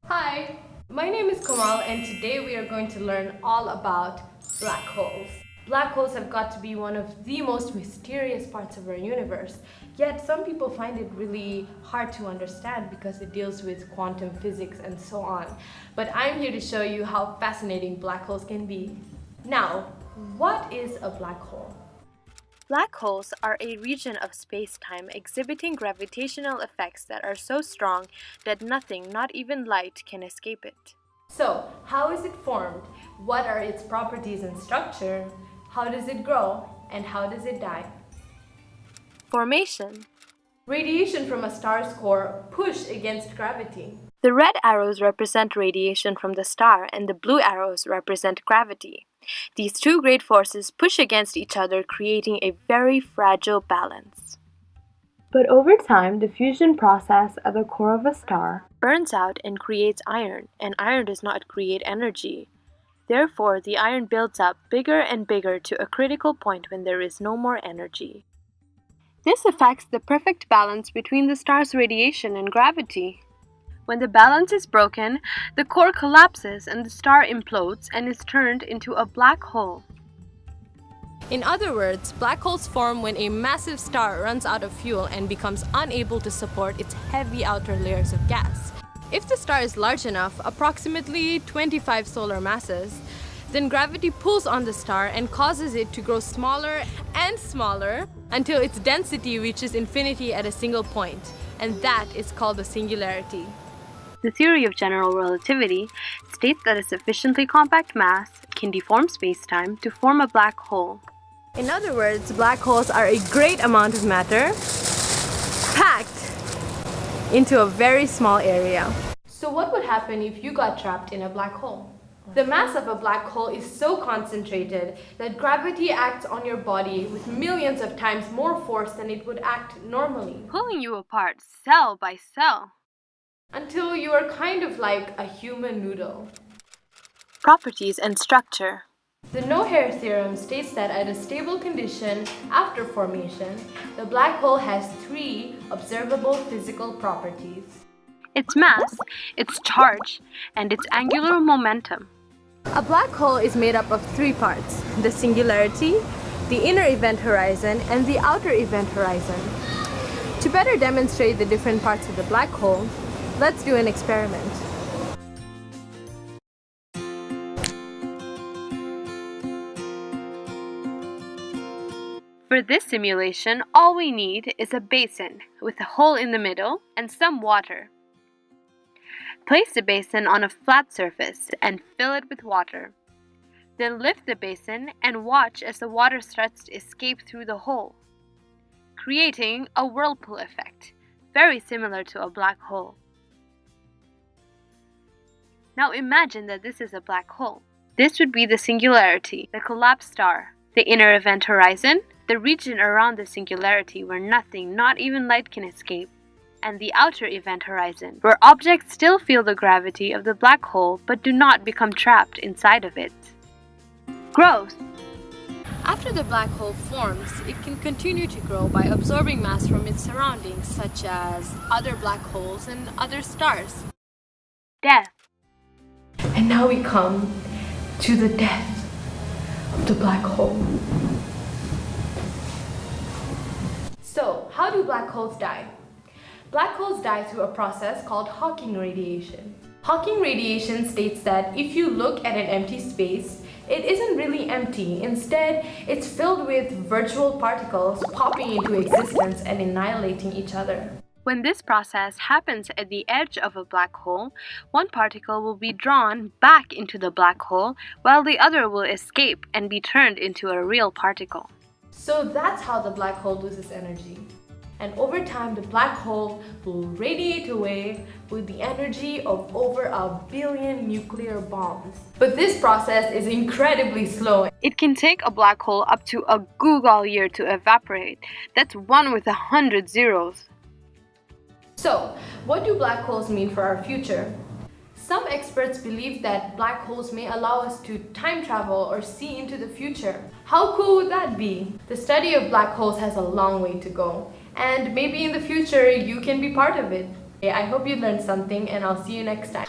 Hi, my name is Kamal and today we are going to learn all about black holes. Black holes have got to be one of the most mysterious parts of our universe, yet some people find it really hard to understand because it deals with quantum physics and so on. But I'm here to show you how fascinating black holes can be. Now, what is a black hole? Black holes are a region of space-time exhibiting gravitational effects that are so strong that nothing, not even light, can escape it. So, how is it formed? What are its properties and structure? How does it grow? And how does it die? Formation. Radiation from a star's core push against gravity. The red arrows represent radiation from the star and the blue arrows represent gravity. These two great forces push against each other, creating a very fragile balance. But over time, the fusion process at the core of a star burns out and creates iron, and iron does not create energy. Therefore, the iron builds up bigger and bigger to a critical point when there is no more energy. This affects the perfect balance between the star's radiation and gravity. When the balance is broken, the core collapses and the star implodes and is turned into a black hole. In other words, black holes form when a massive star runs out of fuel and becomes unable to support its heavy outer layers of gas. If the star is large enough, approximately 25 solar masses, then gravity pulls on the star and causes it to grow smaller and smaller until its density reaches infinity at a single point, and that is called the singularity. The theory of general relativity states that a sufficiently compact mass can deform spacetime to form a black hole. In other words, black holes are a great amount of matter packed into a very small area. So what would happen if you got trapped in a black hole? The mass of a black hole is so concentrated that gravity acts on your body with millions of times more force than it would act normally, Pulling you apart cell by cell. until you are kind of like a human noodle. Properties and structure. The no-hair theorem states that at a stable condition after formation, the black hole has three observable physical properties: Its mass, its charge, and its angular momentum. a black hole is made up of three parts: the singularity, the inner event horizon, and the outer event horizon. To better demonstrate the different parts of the black hole, let's do an experiment. For this simulation, all we need is a basin with a hole in the middle and some water. Place the basin on a flat surface and fill it with water. Then lift the basin and watch as the water starts to escape through the hole, creating a whirlpool effect, very similar to a black hole. Now imagine that this is a black hole. This would be the singularity, the collapsed star, the inner event horizon, the region around the singularity where nothing, not even light, can escape, and the outer event horizon, where objects still feel the gravity of the black hole but do not become trapped inside of it. Growth. After the black hole forms, it can continue to grow by absorbing mass from its surroundings, such as other black holes and other stars. Death. And now we come to the death of the black hole. So, how do black holes die? Black holes die through a process called Hawking radiation. Hawking radiation states that if you look at an empty space, it isn't really empty. Instead, it's filled with virtual particles popping into existence and annihilating each other. When this process happens at the edge of a black hole, one particle will be drawn back into the black hole while the other will escape and be turned into a real particle. So that's how the black hole loses energy. And over time, the black hole will radiate away with the energy of over 1 billion nuclear bombs. But this process is incredibly slow. It can take a black hole up to a Google year to evaporate. That's 1 with 100 zeros. So, what do black holes mean for our future? Some experts believe that black holes may allow us to time travel or see into the future. How cool would that be? The study of black holes has a long way to go, and maybe in the future you can be part of it. I hope you learned something, and I'll see you next time.